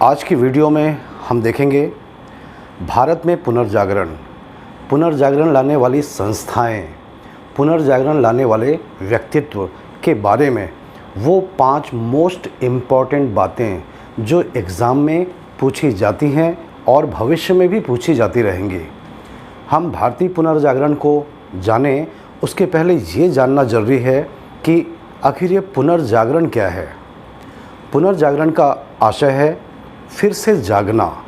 आज की वीडियो में हम देखेंगे भारत में पुनर्जागरण लाने वाली संस्थाएं, पुनर्जागरण लाने वाले व्यक्तित्व के बारे में वो 5 मोस्ट इम्पॉर्टेंट बातें जो एग्ज़ाम में पूछी जाती हैं और भविष्य में भी पूछी जाती रहेंगी। हम भारतीय पुनर्जागरण को जानें उसके पहले ये जानना ज़रूरी है कि आखिर ये पुनर्जागरण क्या है। पुनर्जागरण का आशय है फिर से जागना,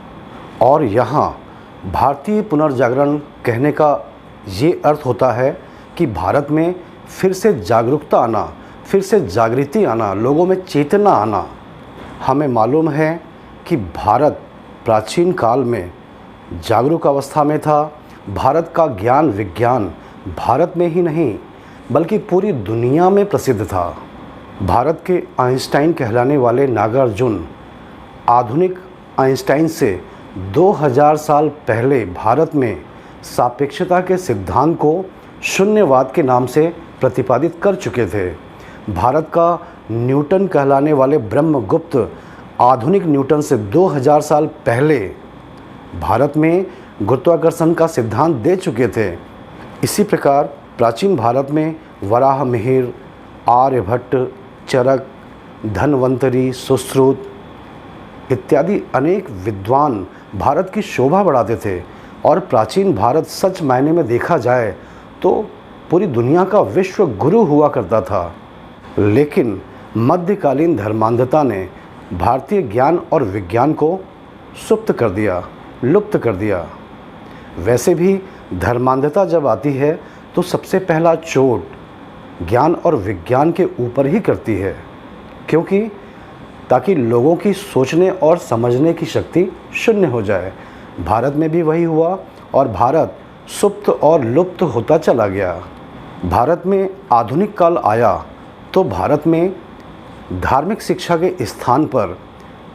और यहाँ भारतीय पुनर्जागरण कहने का ये अर्थ होता है कि भारत में फिर से जागरूकता आना, फिर से जागृति आना, लोगों में चेतना आना। हमें मालूम है कि भारत प्राचीन काल में जागरूक अवस्था में था। भारत का ज्ञान विज्ञान भारत में ही नहीं बल्कि पूरी दुनिया में प्रसिद्ध था। भारत के आइंस्टाइन कहलाने वाले नागार्जुन आधुनिक आइंस्टाइन से 2000 साल पहले भारत में सापेक्षता के सिद्धांत को शून्यवाद के नाम से प्रतिपादित कर चुके थे। भारत का न्यूटन कहलाने वाले ब्रह्मगुप्त आधुनिक न्यूटन से 2000 साल पहले भारत में गुरुत्वाकर्षण का सिद्धांत दे चुके थे। इसी प्रकार प्राचीन भारत में वराहमिहिर, आर्यभट्ट, चरक, धन्वंतरी, सुश्रुत इत्यादि अनेक विद्वान भारत की शोभा बढ़ाते थे। और प्राचीन भारत सच मायने में देखा जाए तो पूरी दुनिया का विश्व गुरु हुआ करता था। लेकिन मध्यकालीन धर्मांधता ने भारतीय ज्ञान और विज्ञान को सुप्त कर दिया, लुप्त कर दिया। वैसे भी धर्मांधता जब आती है तो सबसे पहला चोट ज्ञान और विज्ञान के ऊपर ही करती है, क्योंकि ताकि लोगों की सोचने और समझने की शक्ति शून्य हो जाए। भारत में भी वही हुआ और भारत सुप्त और लुप्त होता चला गया। भारत में आधुनिक काल आया तो भारत में धार्मिक शिक्षा के स्थान पर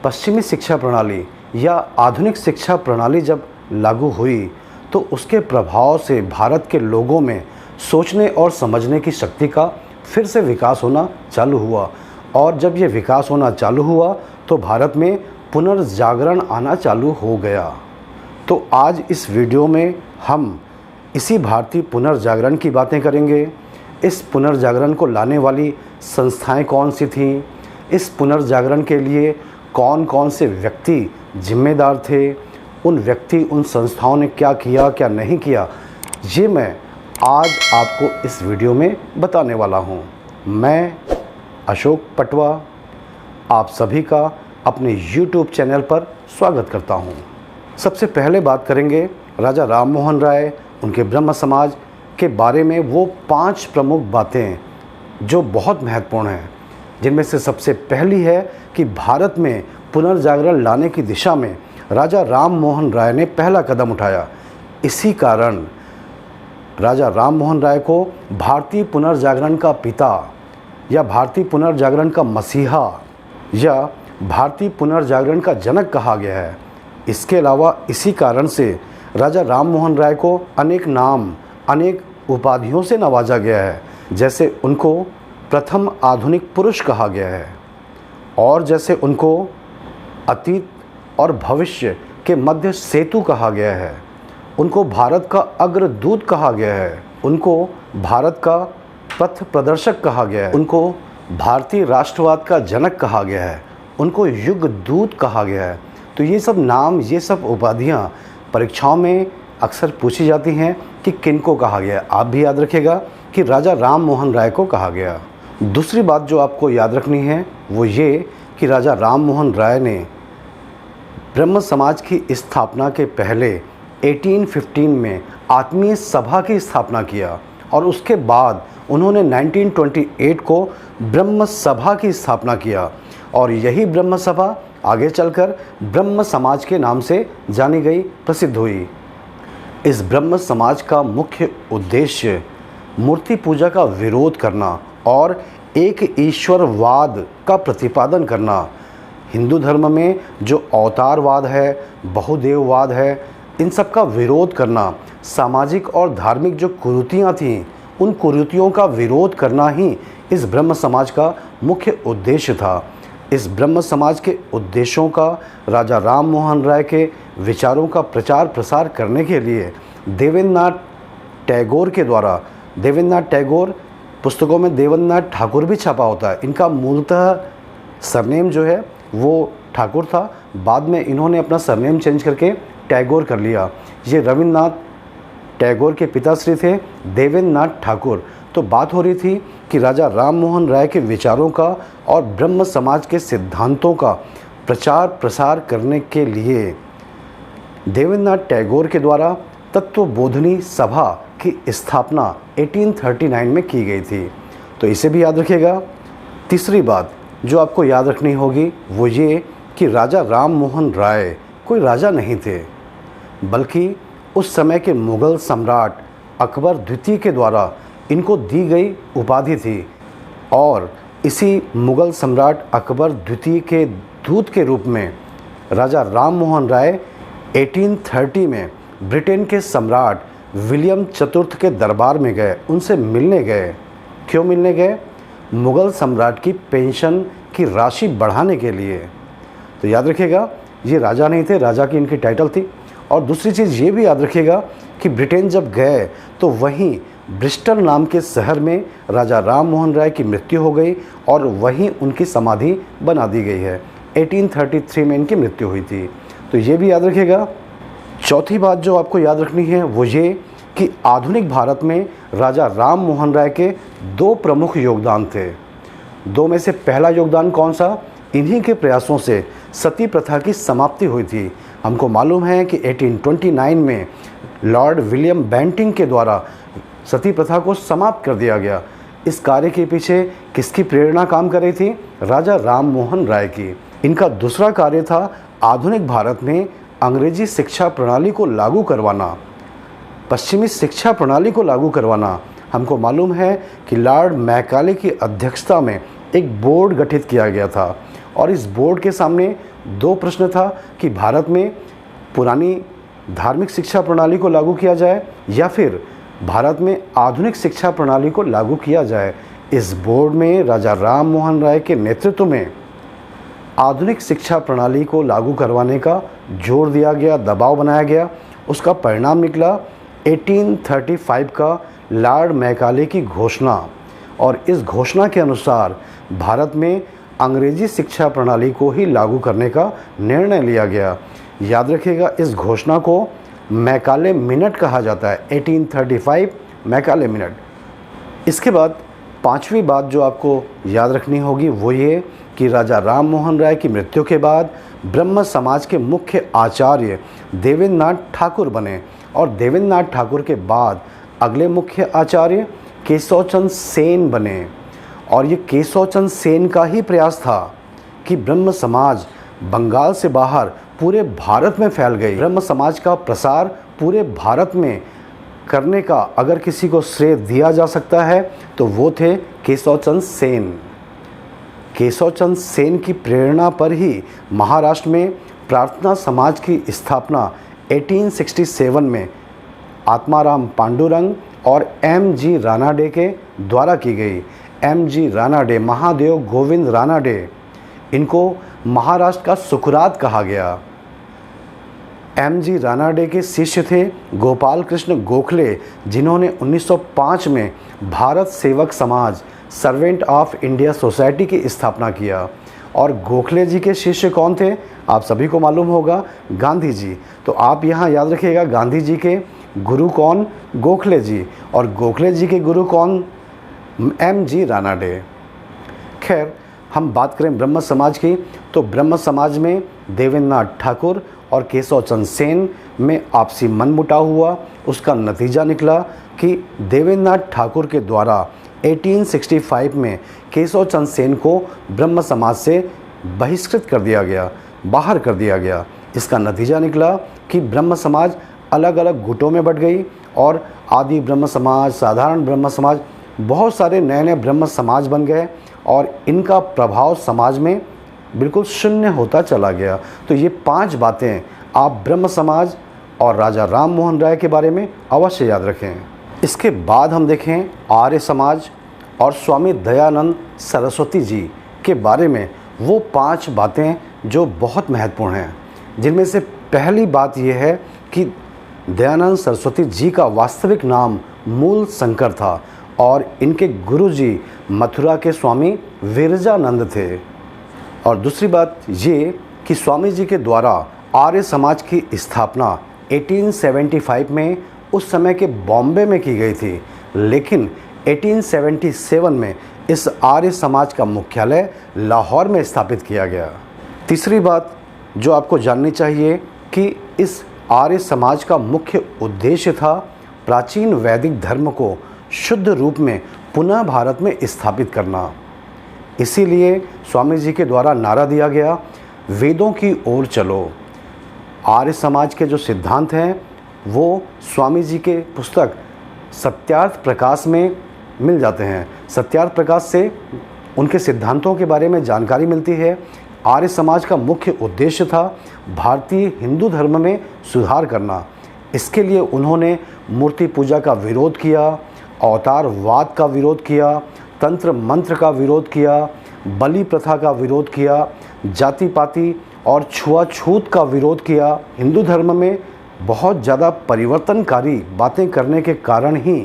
पश्चिमी शिक्षा प्रणाली या आधुनिक शिक्षा प्रणाली जब लागू हुई तो उसके प्रभाव से भारत के लोगों में सोचने और समझने की शक्ति का फिर से विकास होना चालू हुआ। और जब ये विकास होना चालू हुआ तो भारत में पुनर्जागरण आना चालू हो गया। तो आज इस वीडियो में हम इसी भारतीय पुनर्जागरण की बातें करेंगे। इस पुनर्जागरण को लाने वाली संस्थाएं कौन सी थीं, इस पुनर्जागरण के लिए कौन कौन से व्यक्ति जिम्मेदार थे, उन व्यक्ति उन संस्थाओं ने क्या किया क्या नहीं किया, ये मैं आज आपको इस वीडियो में बताने वाला हूँ। मैं अशोक पटवा आप सभी का अपने YouTube चैनल पर स्वागत करता हूँ। सबसे पहले बात करेंगे राजा राम मोहन राय, उनके ब्रह्म समाज के बारे में। वो 5 प्रमुख बातें जो बहुत महत्वपूर्ण हैं, जिनमें से सबसे पहली है कि भारत में पुनर्जागरण लाने की दिशा में राजा राम मोहन राय ने पहला कदम उठाया। इसी कारण राजा राम मोहन राय को भारतीय पुनर्जागरण का पिता या भारतीय पुनर्जागरण का मसीहा या भारतीय पुनर्जागरण का जनक कहा गया है। इसके अलावा इसी कारण से राजा राम मोहन राय को अनेक नाम, अनेक उपाधियों से नवाजा गया है। जैसे उनको प्रथम आधुनिक पुरुष कहा गया है, और जैसे उनको अतीत और भविष्य के मध्य सेतु कहा गया है, उनको भारत का अग्रदूत कहा गया है, उनको भारत का पथ प्रदर्शक कहा गया है, उनको भारतीय राष्ट्रवाद का जनक कहा गया है, उनको युग दूत कहा गया है। तो ये सब नाम, ये सब उपाधियाँ परीक्षाओं में अक्सर पूछी जाती हैं कि किनको कहा गया। आप भी याद रखिएगा कि राजा राम मोहन राय को कहा गया। दूसरी बात जो आपको याद रखनी है वो ये कि राजा राम मोहन राय ने ब्रह्म समाज की स्थापना के पहले 1815 में आत्मीय सभा की स्थापना किया, और उसके बाद उन्होंने 1928 को ब्रह्म सभा की स्थापना किया, और यही ब्रह्म सभा आगे चलकर ब्रह्म समाज के नाम से जानी गई, प्रसिद्ध हुई। इस ब्रह्म समाज का मुख्य उद्देश्य मूर्ति पूजा का विरोध करना और एक ईश्वरवाद का प्रतिपादन करना। हिंदू धर्म में जो अवतारवाद है, बहुदेववाद है, इन सब का विरोध करना, सामाजिक और धार्मिक जो कुरीतियाँ थीं उन कुरीतियों का विरोध करना ही इस ब्रह्म समाज का मुख्य उद्देश्य था। इस ब्रह्म समाज के उद्देश्यों का राजा राम मोहन राय के विचारों का प्रचार प्रसार करने के लिए देवेंद्रनाथ टैगोर के द्वारा, देवेंद्रनाथ टैगोर पुस्तकों में देवेंद्रनाथ ठाकुर भी छपा होता है, इनका मूलतः सरनेम जो है वो ठाकुर था, बाद में इन्होंने अपना सरनेम चेंज करके टैगोर कर लिया। ये रविन्द्रनाथ टैगोर के पिताश्री थे देवेंद्रनाथ ठाकुर। तो बात हो रही थी कि राजा राम मोहन राय के विचारों का और ब्रह्म समाज के सिद्धांतों का प्रचार प्रसार करने के लिए देवेंद्रनाथ टैगोर के द्वारा तत्वबोधिनी सभा की स्थापना 1839 में की गई थी। तो इसे भी याद रखिएगा। तीसरी बात जो आपको याद रखनी होगी वो ये कि राजा राम मोहन राय कोई राजा नहीं थे, बल्कि उस समय के मुग़ल सम्राट अकबर द्वितीय के द्वारा इनको दी गई उपाधि थी और इसी मुग़ल सम्राट अकबर द्वितीय के दूत के रूप में राजा राम मोहन राय 1830 में ब्रिटेन के सम्राट विलियम चतुर्थ के दरबार में गए, उनसे मिलने गए। क्यों मिलने गए? मुग़ल सम्राट की पेंशन की राशि बढ़ाने के लिए। तो याद रखिएगा ये राजा नहीं थे, राजा की इनकी टाइटल थी। और दूसरी चीज़ ये भी याद रखिएगा कि ब्रिटेन जब गए तो वहीं ब्रिस्टल नाम के शहर में राजा राम मोहन राय की मृत्यु हो गई और वहीं उनकी समाधि बना दी गई है। 1833 में इनकी मृत्यु हुई थी। तो ये भी याद रखिएगा। चौथी बात जो आपको याद रखनी है वो ये कि आधुनिक भारत में राजा राम मोहन राय के दो प्रमुख योगदान थे। दो में से पहला योगदान कौन सा? इन्हीं के प्रयासों से सती प्रथा की समाप्ति हुई थी। हमको मालूम है कि 1829 में लॉर्ड विलियम बेंटिंग के द्वारा सती प्रथा को समाप्त कर दिया गया। इस कार्य के पीछे किसकी प्रेरणा काम कर रही थी? राजा राम मोहन राय की। इनका दूसरा कार्य था आधुनिक भारत में अंग्रेजी शिक्षा प्रणाली को लागू करवाना, पश्चिमी शिक्षा प्रणाली को लागू करवाना। हमको मालूम है कि लॉर्ड मैकाले की अध्यक्षता में एक बोर्ड गठित किया गया था और इस बोर्ड के सामने दो प्रश्न था कि भारत में पुरानी धार्मिक शिक्षा प्रणाली को लागू किया जाए या फिर भारत में आधुनिक शिक्षा प्रणाली को लागू किया जाए। इस बोर्ड में राजा राम मोहन राय के नेतृत्व में आधुनिक शिक्षा प्रणाली को लागू करवाने का जोर दिया गया, दबाव बनाया गया। उसका परिणाम निकला 1835 का लॉर्ड मैकाले की घोषणा और इस घोषणा के अनुसार भारत में अंग्रेजी शिक्षा प्रणाली को ही लागू करने का निर्णय लिया गया। याद रखिएगा इस घोषणा को मैकाले मिनट कहा जाता है। 1835 मैकाले मिनट। इसके बाद पांचवी बात जो आपको याद रखनी होगी वो ये कि राजा राम मोहन राय की मृत्यु के बाद ब्रह्म समाज के मुख्य आचार्य देवेंद्रनाथ ठाकुर बने और देवेंद्रनाथ ठाकुर के बाद अगले मुख्य आचार्य केशवचंद सेन बने। और ये केशवचंद सेन का ही प्रयास था कि ब्रह्म समाज बंगाल से बाहर पूरे भारत में फैल गई। ब्रह्म समाज का प्रसार पूरे भारत में करने का अगर किसी को श्रेय दिया जा सकता है तो वो थे केशवचंद सेन। केशवचंद सेन की प्रेरणा पर ही महाराष्ट्र में प्रार्थना समाज की स्थापना 1867 में आत्माराम पांडुरंग और एम.जी. रानाडे के द्वारा की गई। एम.जी. रानाडे, महादेव गोविंद रानाडे, इनको महाराष्ट्र का सुकरात कहा गया। एम.जी. रानाडे के शिष्य थे गोपाल कृष्ण गोखले, जिन्होंने 1905 में भारत सेवक समाज सर्वेंट ऑफ इंडिया सोसाइटी की स्थापना किया। और गोखले जी के शिष्य कौन थे? आप सभी को मालूम होगा, गांधी जी। तो आप यहाँ याद रखिएगा गांधी जी के गुरु कौन? गोखले जी। और गोखले जी के गुरु कौन? एम.जी. रानाडे। खैर, हम बात करें ब्रह्म समाज की तो ब्रह्म समाज में देवेंद्रनाथ ठाकुर और केशवचंद सेन में आपसी मनमुटाव हुआ। उसका नतीजा निकला कि देवेंद्रनाथ ठाकुर के द्वारा 1865 में केशवचंद सेन को ब्रह्म समाज से बहिष्कृत कर दिया गया, बाहर कर दिया गया। इसका नतीजा निकला कि ब्रह्म समाज अलग अलग गुटों में बट गई और आदि ब्रह्म समाज, साधारण ब्रह्म समाज, बहुत सारे नए नए ब्रह्म समाज बन गए और इनका प्रभाव समाज में बिल्कुल शून्य होता चला गया। तो ये 5 बातें आप ब्रह्म समाज और राजा राम मोहन राय के बारे में अवश्य याद रखें। इसके बाद हम देखें आर्य समाज और स्वामी दयानंद सरस्वती जी के बारे में वो 5 बातें जो बहुत महत्वपूर्ण हैं, जिनमें से पहली बात ये है कि दयानंद सरस्वती जी का वास्तविक नाम मूल शंकर था और इनके गुरुजी मथुरा के स्वामी विरजानंद थे। और दूसरी बात ये कि स्वामी जी के द्वारा आर्य समाज की स्थापना 1875 में उस समय के बॉम्बे में की गई थी, लेकिन 1877 में इस आर्य समाज का मुख्यालय लाहौर में स्थापित किया गया। तीसरी बात जो आपको जाननी चाहिए कि इस आर्य समाज का मुख्य उद्देश्य था प्राचीन वैदिक धर्म को शुद्ध रूप में पुनः भारत में स्थापित करना। इसीलिए स्वामी जी के द्वारा नारा दिया गया, वेदों की ओर चलो। आर्य समाज के जो सिद्धांत हैं वो स्वामी जी के पुस्तक सत्यार्थ प्रकाश में मिल जाते हैं। सत्यार्थ प्रकाश से उनके सिद्धांतों के बारे में जानकारी मिलती है। आर्य समाज का मुख्य उद्देश्य था भारतीय हिंदू धर्म में सुधार करना। इसके लिए उन्होंने मूर्ति पूजा का विरोध किया, अवतारवाद का विरोध किया, तंत्र मंत्र का विरोध किया, बलि प्रथा का विरोध किया, जाति पाति और छुआछूत का विरोध किया। हिंदू धर्म में बहुत ज़्यादा परिवर्तनकारी बातें करने के कारण ही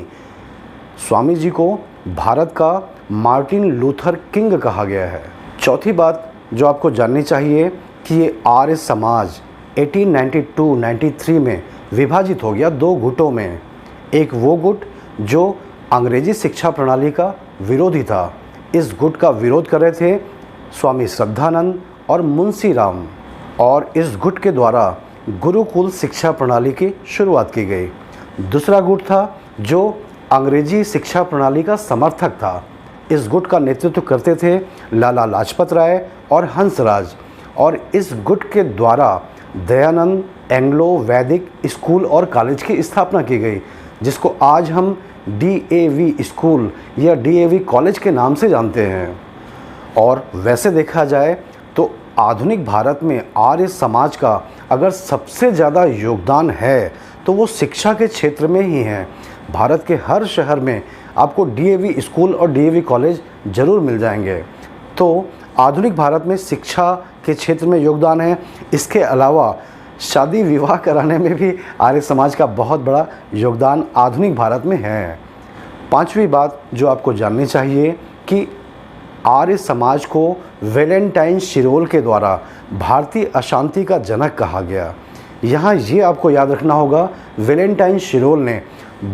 स्वामी जी को भारत का मार्टिन लूथर किंग कहा गया है। चौथी बात जो आपको जाननी चाहिए कि ये आर्य समाज 1892-93 में विभाजित हो गया 2 गुटों में। एक वो गुट जो अंग्रेजी शिक्षा प्रणाली का विरोधी था। इस गुट का विरोध कर रहे थे स्वामी श्रद्धानंद और मुंशी राम, और इस गुट के द्वारा गुरुकुल शिक्षा प्रणाली की शुरुआत की गई। दूसरा गुट था जो अंग्रेजी शिक्षा प्रणाली का समर्थक था। इस गुट का नेतृत्व करते थे लाला लाजपत राय और हंसराज, और इस गुट के द्वारा दयानंद एंग्लो वैदिक स्कूल और कॉलेज की स्थापना की गई, जिसको आज हम DAV स्कूल या DAV कॉलेज के नाम से जानते हैं। और वैसे देखा जाए तो आधुनिक भारत में आर्य समाज का अगर सबसे ज़्यादा योगदान है तो वो शिक्षा के क्षेत्र में ही है। भारत के हर शहर में आपको DAV स्कूल और DAV कॉलेज ज़रूर मिल जाएंगे। तो आधुनिक भारत में शिक्षा के क्षेत्र में योगदान है। इसके अलावा शादी विवाह कराने में भी आर्य समाज का बहुत बड़ा योगदान आधुनिक भारत में है। पांचवी बात जो आपको जाननी चाहिए कि आर्य समाज को वैलेंटाइन शिरोल के द्वारा भारतीय अशांति का जनक कहा गया। यहाँ ये आपको याद रखना होगा, वैलेंटाइन शिरोल ने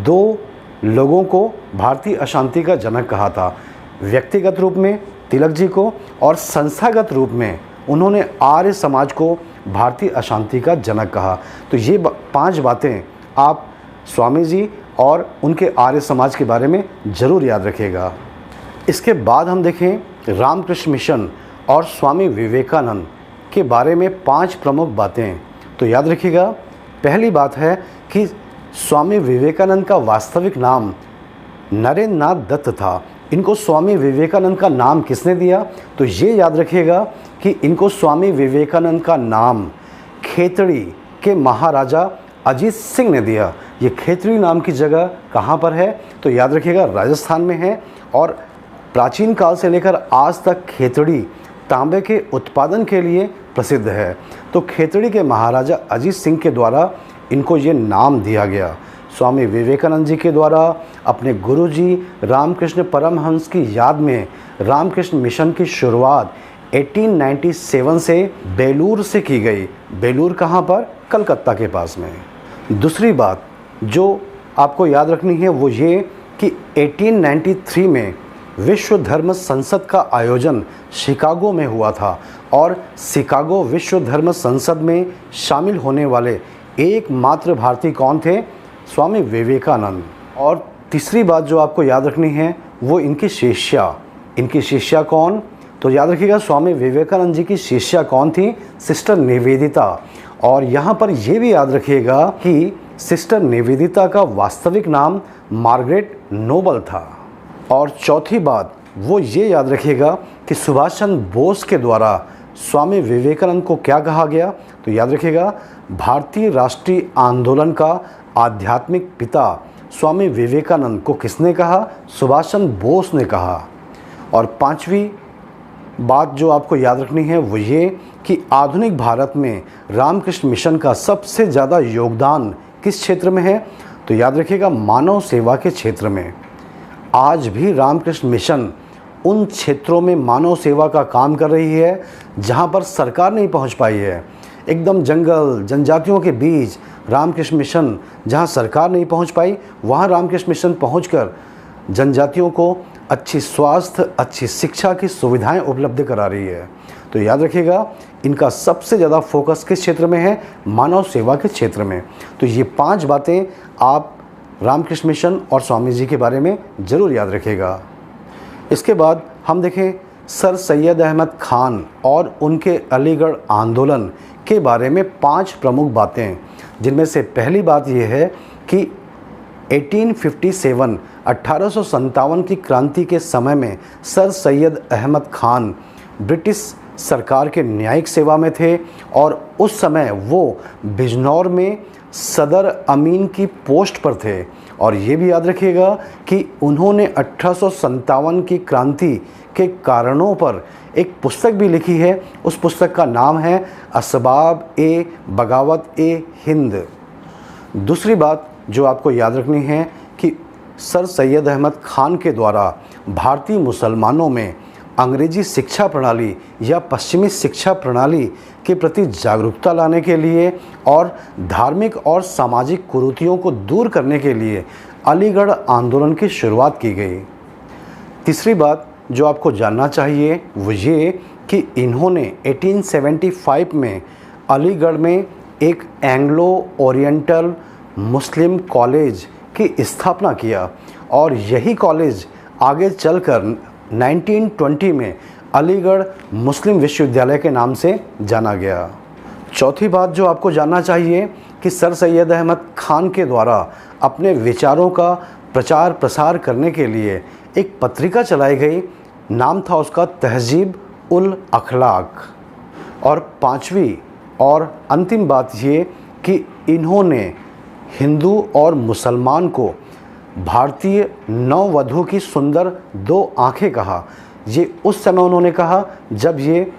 2 लोगों को भारतीय अशांति का जनक कहा था। व्यक्तिगत रूप में तिलक जी को और संस्थागत रूप में उन्होंने आर्य समाज को भारतीय अशांति का जनक कहा। तो ये 5 बातें आप स्वामी जी और उनके आर्य समाज के बारे में ज़रूर याद रखिएगा। इसके बाद हम देखें रामकृष्ण मिशन और स्वामी विवेकानंद के बारे में 5 प्रमुख बातें। तो याद रखिएगा, पहली बात है कि स्वामी विवेकानंद का वास्तविक नाम नरेंद्र नाथ दत्त था। इनको स्वामी विवेकानंद का नाम किसने दिया? तो ये याद रखिएगा कि इनको स्वामी विवेकानंद का नाम खेतड़ी के महाराजा अजीत सिंह ने दिया। ये खेतड़ी नाम की जगह कहाँ पर है? तो याद रखिएगा राजस्थान में है, और प्राचीन काल से लेकर आज तक खेतड़ी तांबे के उत्पादन के लिए प्रसिद्ध है। तो खेतड़ी के महाराजा अजीत सिंह के द्वारा इनको ये नाम दिया गया। स्वामी विवेकानंद जी के द्वारा अपने गुरुजी रामकृष्ण परमहंस की याद में रामकृष्ण मिशन की शुरुआत 1897 से बेलूर से की गई। बेलूर कहाँ पर? कलकत्ता के पास में। दूसरी बात जो आपको याद रखनी है वो ये कि 1893 में विश्व धर्म संसद का आयोजन शिकागो में हुआ था, और शिकागो विश्व धर्म संसद में शामिल होने वाले एकमात्र भारतीय कौन थे? स्वामी विवेकानंद। और तीसरी बात जो आपको याद रखनी है वो इनकी शिष्या। इनकी शिष्या कौन? तो याद रखिएगा स्वामी विवेकानंद जी की शिष्या कौन थी? सिस्टर निवेदिता। और यहाँ पर यह भी याद रखिएगा कि सिस्टर निवेदिता का वास्तविक नाम मार्गरेट नोबल था। और चौथी बात वो ये याद रखिएगा कि सुभाष चंद्र बोस के द्वारा स्वामी विवेकानंद को क्या कहा गया? तो याद रखिएगा भारतीय राष्ट्रीय आंदोलन का आध्यात्मिक पिता स्वामी विवेकानंद को किसने कहा? सुभाष चंद्र बोस ने कहा। और पांचवी बात जो आपको याद रखनी है वो ये कि आधुनिक भारत में रामकृष्ण मिशन का सबसे ज़्यादा योगदान किस क्षेत्र में है, तो याद रखिएगा मानव सेवा के क्षेत्र में। आज भी रामकृष्ण मिशन उन क्षेत्रों में मानव सेवा का काम कर रही है जहां पर सरकार नहीं पहुंच पाई है। एकदम जंगल जनजातियों के बीच रामकृष्ण मिशन जहां सरकार नहीं पहुंच पाई, वहां रामकृष्ण मिशन पहुंचकर जनजातियों को अच्छी स्वास्थ्य, अच्छी शिक्षा की सुविधाएं उपलब्ध करा रही है। तो याद रखिएगा इनका सबसे ज़्यादा फोकस किस क्षेत्र में है, मानव सेवा के क्षेत्र में। तो ये 5 बातें आप रामकृष्ण मिशन और स्वामी जी के बारे में ज़रूर याद रखिएगा। इसके बाद हम देखें सर सैयद अहमद खान और उनके अलीगढ़ आंदोलन के बारे में 5 प्रमुख बातें, जिनमें से पहली बात यह है कि 1857 की क्रांति के समय में सर सैयद अहमद खान ब्रिटिश सरकार के न्यायिक सेवा में थे और उस समय वो बिजनौर में सदर अमीन की पोस्ट पर थे। और ये भी याद रखिएगा कि उन्होंने 1857 की क्रांति के कारणों पर एक पुस्तक भी लिखी है। उस पुस्तक का नाम है असबाब ए बगावत ए हिंद। दूसरी बात जो आपको याद रखनी है कि सर सैयद अहमद खान के द्वारा भारतीय मुसलमानों में अंग्रेजी शिक्षा प्रणाली या पश्चिमी शिक्षा प्रणाली के प्रति जागरूकता लाने के लिए और धार्मिक और सामाजिक कुरीतियों को दूर करने के लिए अलीगढ़ आंदोलन की शुरुआत की गई। तीसरी बात जो आपको जानना चाहिए वो ये कि इन्होंने 1875 में अलीगढ़ में एक एंग्लो ओरिएंटल मुस्लिम कॉलेज की स्थापना किया और यही कॉलेज आगे चलकर 1920 में अलीगढ़ मुस्लिम विश्वविद्यालय के नाम से जाना गया। चौथी बात जो आपको जानना चाहिए कि सर सैयद अहमद खान के द्वारा अपने विचारों का प्रचार प्रसार करने के लिए एक पत्रिका चलाई गई, नाम था उसका तहजीब उल अखलाक। और पांचवी और अंतिम बात ये कि इन्होंने हिंदू और मुसलमान को भारतीय नववधु की सुंदर 2 आंखें कहा। ये उस समय उन्होंने कहा जब ये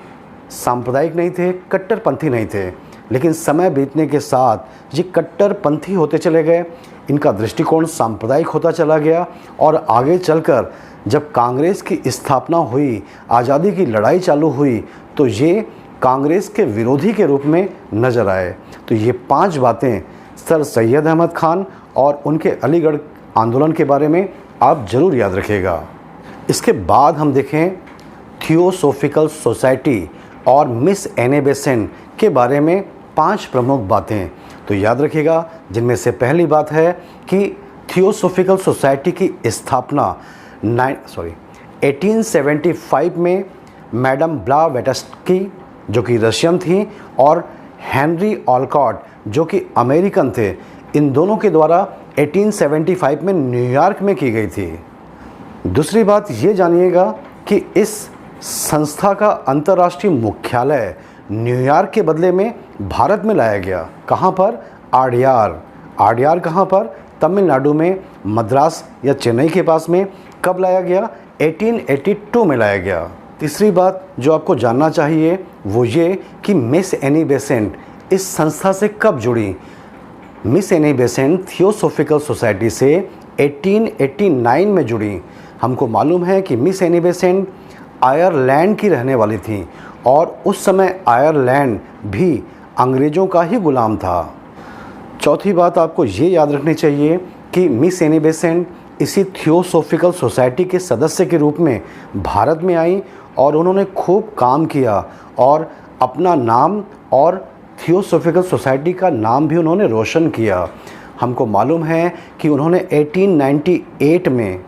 सांप्रदायिक नहीं थे, कट्टरपंथी नहीं थे, लेकिन समय बीतने के साथ ये कट्टरपंथी होते चले गए। इनका दृष्टिकोण सांप्रदायिक होता चला गया और आगे चलकर जब कांग्रेस की स्थापना हुई, आज़ादी की लड़ाई चालू हुई, तो ये कांग्रेस के विरोधी के रूप में नज़र आए। तो ये 5 बातें सर सैयद अहमद खान और उनके अलीगढ़ आंदोलन के बारे में आप ज़रूर याद रखिएगा। इसके बाद हम देखें थियोसॉफिकल सोसाइटी और मिस एनी बेसेंट के बारे में 5 प्रमुख बातें। तो याद रखिएगा जिनमें से पहली बात है कि थियोसॉफिकल सोसाइटी की स्थापना 1875 में मैडम ब्लावेट्स्की जो कि रशियन थी और हेनरी ऑलकॉट जो कि अमेरिकन थे, इन दोनों के द्वारा 1875 में न्यूयॉर्क में की गई थी। दूसरी बात ये जानिएगा कि इस संस्था का अंतर्राष्ट्रीय मुख्यालय न्यूयॉर्क के बदले में भारत में लाया गया। कहाँ पर? आड्यार कहाँ पर? तमिलनाडु में, मद्रास या चेन्नई के पास में। कब लाया गया? 1882 में लाया गया। तीसरी बात जो आपको जानना चाहिए वो ये कि मिस एनी बेसेंट इस संस्था से कब जुड़ी। Miss Annie Besant theosophical society से 1889 में जुड़ी। हमको मालूम है कि मिस एनी बेसेंट आयरलैंड की रहने वाली थी और उस समय आयरलैंड भी अंग्रेज़ों का ही गुलाम था। चौथी बात आपको ये याद रखनी चाहिए कि मिस एनी बेसेंट इसी थियोसॉफिकल सोसाइटी के सदस्य के रूप में भारत में आई और उन्होंने खूब काम किया और अपना नाम और थियोसॉफिकल सोसाइटी का नाम भी उन्होंने रोशन किया। हमको मालूम है कि उन्होंने 1898 में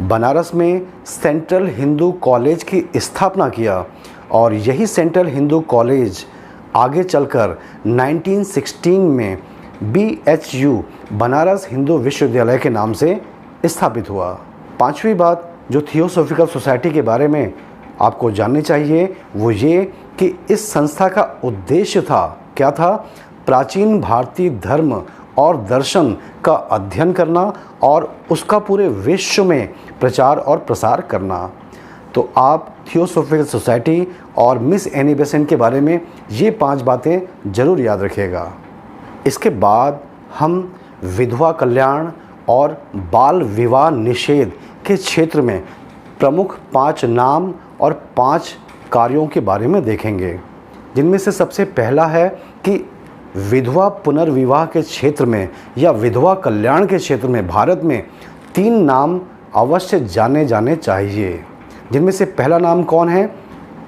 बनारस में सेंट्रल हिंदू कॉलेज की स्थापना किया और यही सेंट्रल हिंदू कॉलेज आगे चलकर 1916 में BHU बनारस हिंदू विश्वविद्यालय के नाम से स्थापित हुआ। पांचवी बात जो थियोसॉफिकल सोसाइटी के बारे में आपको जाननी चाहिए वो ये कि इस संस्था का उद्देश्य था, क्या था? प्राचीन भारतीय धर्म और दर्शन का अध्ययन करना और उसका पूरे विश्व में प्रचार और प्रसार करना। तो तो आप थियोसॉफिकल सोसाइटी और मिस एनी बेसेंट के बारे में ये 5 बातें ज़रूर याद रखिएगा। इसके बाद हम विधवा कल्याण और बाल विवाह निषेध के क्षेत्र में प्रमुख 5 नाम और 5 कार्यों के बारे में देखेंगे, जिनमें से सबसे पहला है कि विधवा पुनर्विवाह के क्षेत्र में या विधवा कल्याण के क्षेत्र में भारत में 3 नाम अवश्य जाने जाने चाहिए, जिनमें से पहला नाम कौन है?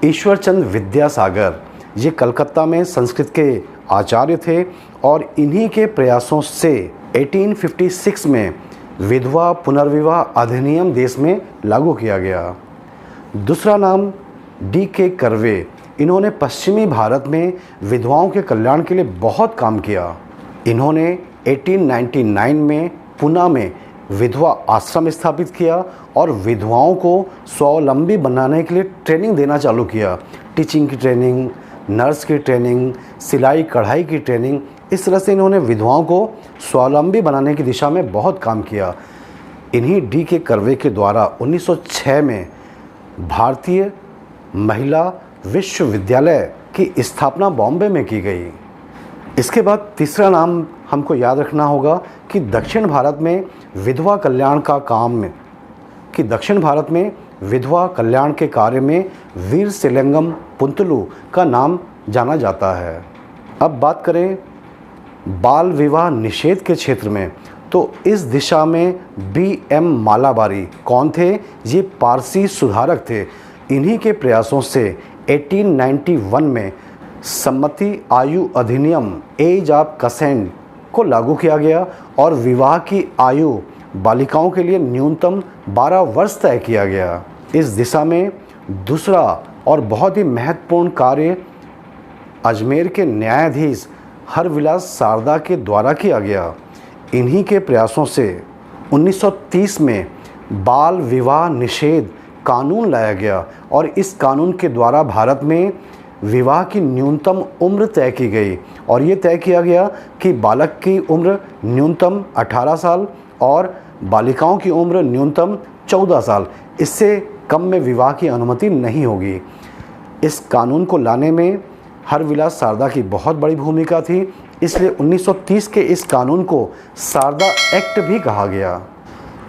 ईश्वरचंद विद्यासागर। ये कलकत्ता में संस्कृत के आचार्य थे और इन्हीं के प्रयासों से 1856 में विधवा पुनर्विवाह अधिनियम देश में लागू किया गया। दूसरा नाम D.K. कर्वे। इन्होंने पश्चिमी भारत में विधवाओं के कल्याण के लिए बहुत काम किया। इन्होंने 1899 में पुणे में विधवा आश्रम स्थापित किया और विधवाओं को स्वावलंबी बनाने के लिए ट्रेनिंग देना चालू किया। टीचिंग की ट्रेनिंग, नर्स की ट्रेनिंग, सिलाई कढ़ाई की ट्रेनिंग, इस तरह से इन्होंने विधवाओं को स्वावलंबी बनाने की दिशा में बहुत काम किया। इन्हीं D.K. कर्वे के द्वारा 1906 में भारतीय महिला विश्वविद्यालय की स्थापना बॉम्बे में की गई। इसके बाद तीसरा नाम हमको याद रखना होगा कि दक्षिण भारत में विधवा कल्याण के कार्य में वीर सेलिंगम पुंतलू का नाम जाना जाता है। अब बात करें बाल विवाह निषेध के क्षेत्र में, तो इस दिशा में B.M. मालाबारी कौन थे? ये पारसी सुधारक थे। इन्हीं के प्रयासों से 1891 में सम्मति आयु अधिनियम एज ऑफ कंसेंट को लागू किया गया और विवाह की आयु बालिकाओं के लिए न्यूनतम 12 वर्ष तय किया गया। इस दिशा में दूसरा और बहुत ही महत्वपूर्ण कार्य अजमेर के न्यायाधीश हरविलास सारदा के द्वारा किया गया। इन्हीं के प्रयासों से 1930 में बाल विवाह निषेध कानून लाया गया और इस कानून के द्वारा भारत में विवाह की न्यूनतम उम्र तय की गई और ये तय किया गया कि बालक की उम्र न्यूनतम 18 साल और बालिकाओं की उम्र न्यूनतम 14 साल, इससे कम में विवाह की अनुमति नहीं होगी। इस कानून को लाने में हरविलास सारदा की बहुत बड़ी भूमिका थी, इसलिए 1930 के इस कानून को सारदा एक्ट भी कहा गया।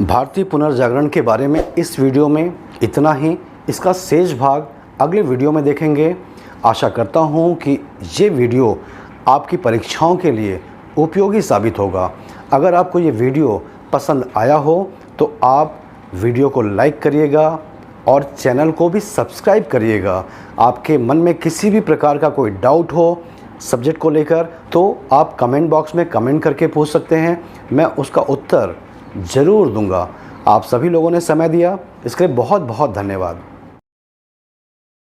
भारतीय पुनर्जागरण के बारे में इस वीडियो में इतना ही। इसका शेष भाग अगले वीडियो में देखेंगे। आशा करता हूँ कि ये वीडियो आपकी परीक्षाओं के लिए उपयोगी साबित होगा। अगर आपको ये वीडियो पसंद आया हो तो आप वीडियो को लाइक करिएगा और चैनल को भी सब्सक्राइब करिएगा। आपके मन में किसी भी प्रकार का कोई डाउट हो सब्जेक्ट को लेकर तो आप कमेंट बॉक्स में कमेंट करके पूछ सकते हैं, मैं उसका उत्तर ज़रूर दूंगा। आप सभी लोगों ने समय दिया, इसके लिए बहुत बहुत धन्यवाद।